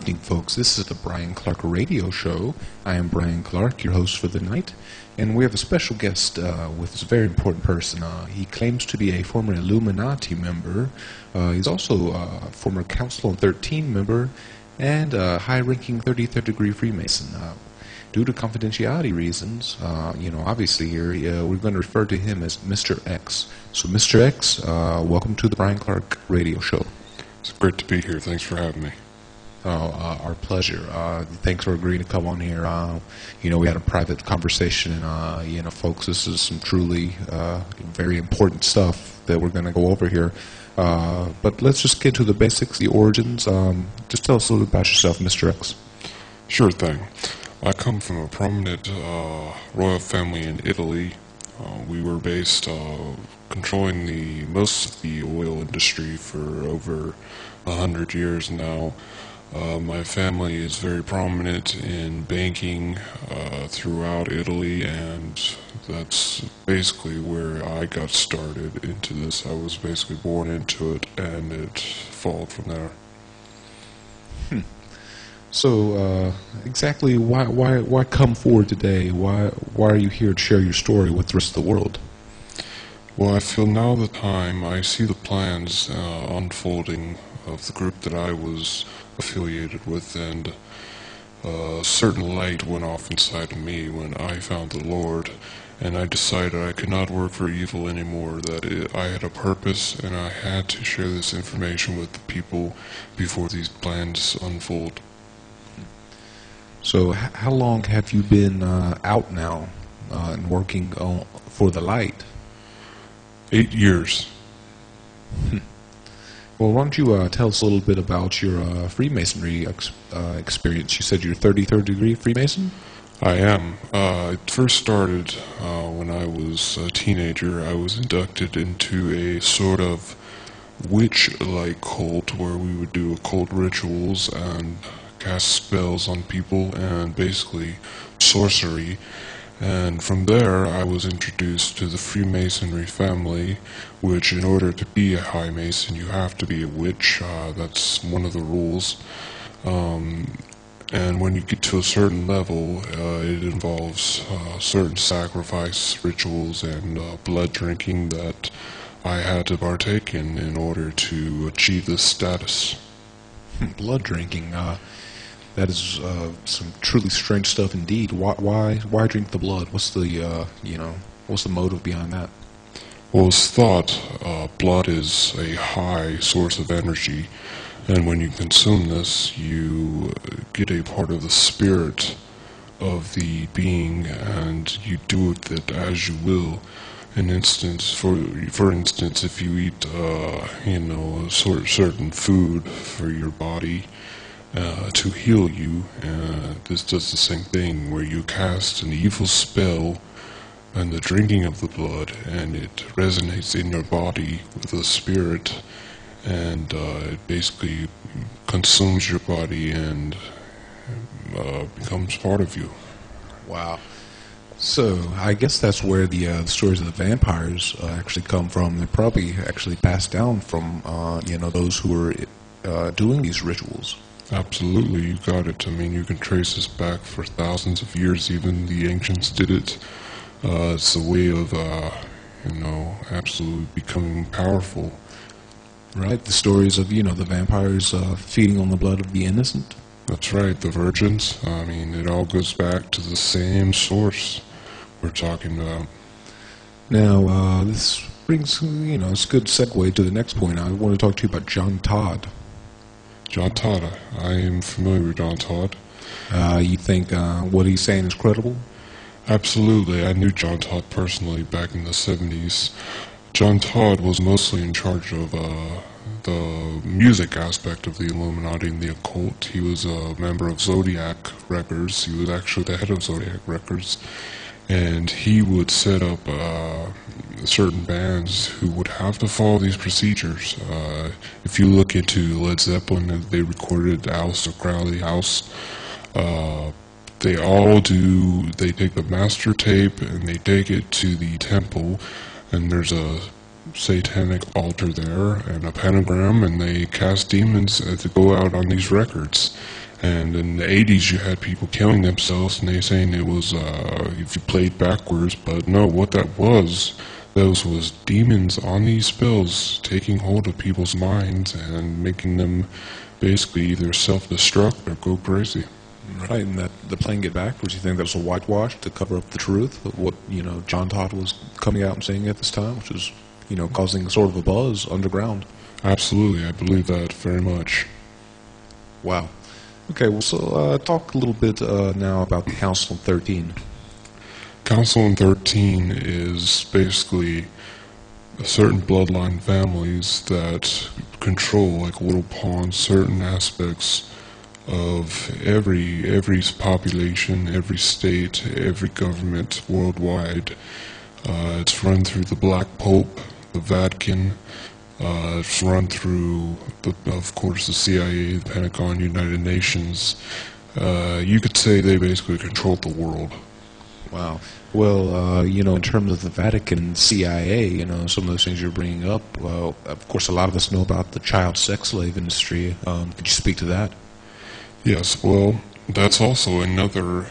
evening, folks. This is the Brian Clarke Radio Show. I am Brian Clarke, your host for the night, and we have a special guest with a very important person. He claims to be a former Illuminati member. He's also a former Council on 13 member and a high-ranking 33rd degree Freemason. Due to confidentiality reasons, obviously here, we're going to refer to him as Mr. X. So, Mr. X, welcome to the Brian Clarke Radio Show. It's great to be here. Thanks for having me. Our pleasure. Thanks for agreeing to come on here. We had a private conversation, and, folks, this is some truly very important stuff that we're going to go over here. But let's just get to the basics, the origins. Just tell us a little bit about yourself, Mr. X. Sure thing. I come from a prominent royal family in Italy. We were based controlling most of the oil industry for over 100 years now. My family is very prominent in banking throughout Italy, and that's basically where I got started into this. I was basically born into it, and it followed from there. So, exactly why come forward today? Why are you here to share your story with the rest of the world? Well, I feel now the time. I see the plans unfolding of the group that I was affiliated with, and a certain light went off inside of me when I found the Lord, and I decided I could not work for evil anymore, that I had a purpose, and I had to share this information with the people before these plans unfold. So how long have you been out now and working for the light? 8 years. Well, why don't you tell us a little bit about your Freemasonry experience? You said you're 33rd degree Freemason? I am. It first started when I was a teenager. I was inducted into a sort of witch-like cult where we would do occult rituals and cast spells on people and basically sorcery. And from there I was introduced to the Freemasonry family, which in order to be a High Mason you have to be a witch. That's one of the rules. And when you get to a certain level, it involves certain sacrifice rituals and blood drinking that I had to partake in order to achieve this status. Blood drinking, that is some truly strange stuff indeed. Why drink the blood? What's the what's the motive behind that? Well, it's thought blood is a high source of energy, and when you consume this, you get a part of the spirit of the being, and you do with it as you will. For instance, if you eat a certain food for your body to heal you, this does the same thing, where you cast an evil spell and the drinking of the blood, and it resonates in your body with the spirit, and it basically consumes your body and becomes part of you. Wow. So I guess that's where the stories of the vampires actually come from. They're probably actually passed down from those who were doing these rituals. Absolutely, you got it. I mean, you can trace this back for thousands of years. Even the ancients did it. It's a way of, absolutely becoming powerful. Right, the stories of, the vampires feeding on the blood of the innocent. That's right, the virgins. I mean, it all goes back to the same source we're talking about. Now, this brings, it's a good segue to the next point. I want to talk to you about John Todd. John Todd, I am familiar with John Todd. You think what he's saying is credible? Absolutely. I knew John Todd personally back in the 70s. John Todd was mostly in charge of the music aspect of the Illuminati and the occult. He was a member of Zodiac Records. He was actually the head of Zodiac Records. And he would set up certain bands who would have to follow these procedures. If you look into Led Zeppelin, they recorded House of Crowley House. They all do, they take the master tape and they take it to the temple, and there's a satanic altar there and a pentagram, and they cast demons to go out on these records. And in the 80s, you had people killing themselves, and they saying it was if you played backwards. But no, what that was, those was demons on these spells taking hold of people's minds and making them basically either self-destruct or go crazy. Right, and that the playing it backwards, you think that was a whitewash to cover up the truth of what, John Todd was coming out and saying at this time, which was, causing sort of a buzz underground. Absolutely, I believe that very much. Wow. Okay, well, so talk a little bit now about the Council of 13. Council of 13 is basically certain bloodline families that control, like little pawns, certain aspects of every population, every state, every government worldwide. It's run through the Black Pope, the Vatican. It's run through, of course, the CIA, the Pentagon, United Nations. You could say they basically control the world. Wow. Well, in terms of the Vatican, CIA, some of those things you're bringing up, well, of course, a lot of us know about the child sex slave industry. Could you speak to that? Yes, well, that's also another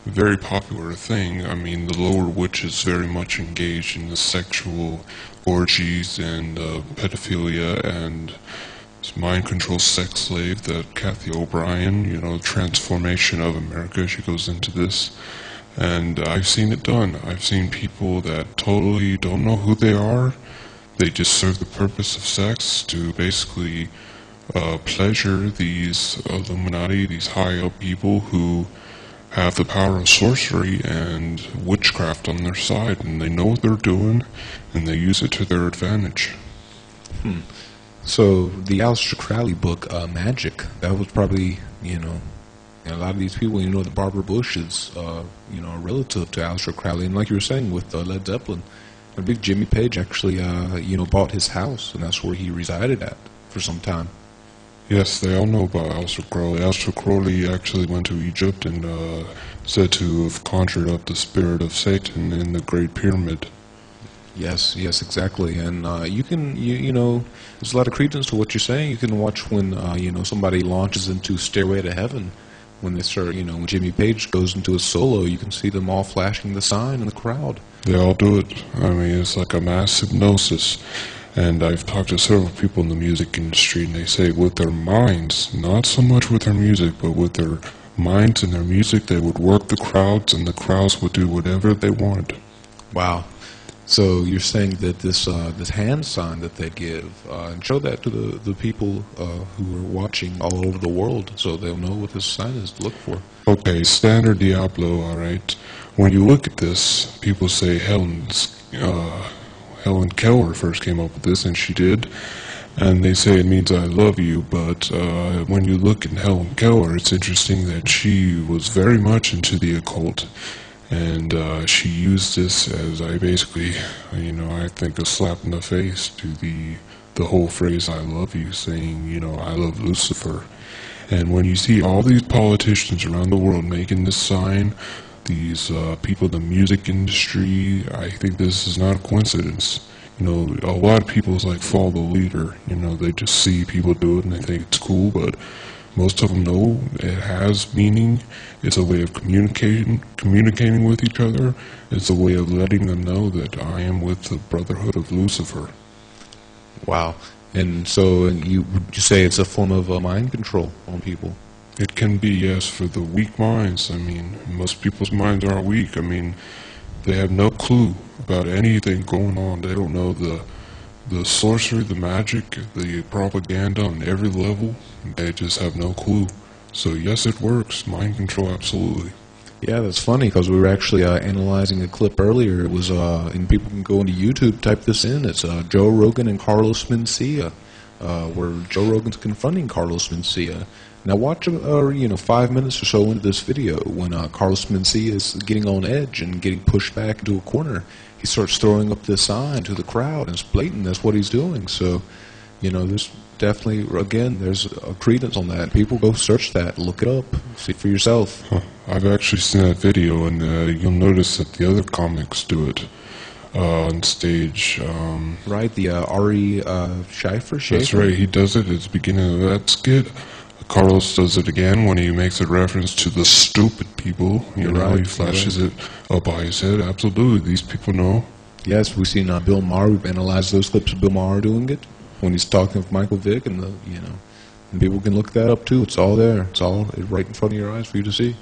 very popular thing. I mean, the lower witch is very much engaged in the sexual orgies and pedophilia and mind control sex slave that Kathy O'Brien, transformation of America, she goes into this. And I've seen it done. I've seen people that totally don't know who they are. They just serve the purpose of sex to basically pleasure these Illuminati, these high-up people who have the power of sorcery and witchcraft on their side, and they know what they're doing, and they use it to their advantage. So the Aleister Crowley book, Magic, that was probably, a lot of these people, that Barbara Bush is, a relative to Aleister Crowley, and like you were saying with Led Zeppelin, a big Jimmy Page actually, bought his house, and that's where he resided at for some time. Yes, they all know about Aleister Crowley. Aleister Crowley actually went to Egypt and said to have conjured up the spirit of Satan in the Great Pyramid. Yes, exactly. And you can, there's a lot of credence to what you're saying. You can watch when, somebody launches into Stairway to Heaven. When they start, when Jimmy Page goes into a solo, you can see them all flashing the sign in the crowd. They all do it. I mean, it's like a mass hypnosis. And I've talked to several people in the music industry, and they say with their minds, not so much with their music, but with their minds and their music, they would work the crowds, and the crowds would do whatever they wanted. Wow. So you're saying that this hand sign that they give, and show that to the people who are watching all over the world, so they'll know what this sign is to look for. Okay, standard Diablo, alright. When you look at this, people say Helen Keller first came up with this, and she did. And they say it means I love you, but when you look at Helen Keller, it's interesting that she was very much into the occult. And she used this as I think a slap in the face to the whole phrase I love you, saying, I love Lucifer. And when you see all these politicians around the world making this sign, these people in the music industry, I think this is not a coincidence. A lot of people follow the leader. They just see people do it and they think it's cool, but most of them know it has meaning. It's a way of communicating with each other. It's a way of letting them know that I am with the Brotherhood of Lucifer. Wow. And so would you say it's a form of mind control on people? It can be, yes, for the weak minds. I mean, most people's minds are weak. I mean, they have no clue about anything going on. They don't know the sorcery, the magic, the propaganda on every level. They just have no clue. So yes, it works. Mind control, absolutely. Yeah, that's funny because we were actually analyzing a clip earlier. It was, and people can go into YouTube, type this in. It's Joe Rogan and Carlos Mencia, where Joe Rogan's confronting Carlos Mencia. Now watch, 5 minutes or so into this video when Carlos Mencia is getting on edge and getting pushed back into a corner. He starts throwing up this sign to the crowd, and it's blatant. That's what he's doing. So, there's definitely, again, there's a credence on that. People go search that, look it up, see for yourself. I've actually seen that video, and you'll notice that the other comics do it on stage. Right, the Ari Schaffer? That's right, he does it at the beginning of that skit. Carlos does it again when he makes a reference to the stupid people. You know, right, he flashes it up by his head. Absolutely, these people know. Yes, we've seen Bill Maher. We've analyzed those clips of Bill Maher doing it when he's talking with Michael Vick, and and people can look that up too. It's all there. It's all right in front of your eyes for you to see.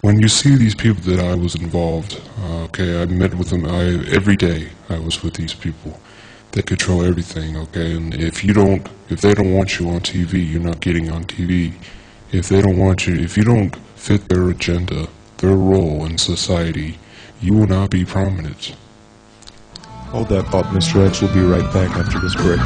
When you see these people that I was involved, okay, I met with them every day. I was with these people. They control everything, okay. And if they don't want you on TV, you're not getting on TV. If they don't want you, if you don't fit their agenda, their role in society, you will not be prominent. Hold that thought, Mr. X. We'll be right back after this break.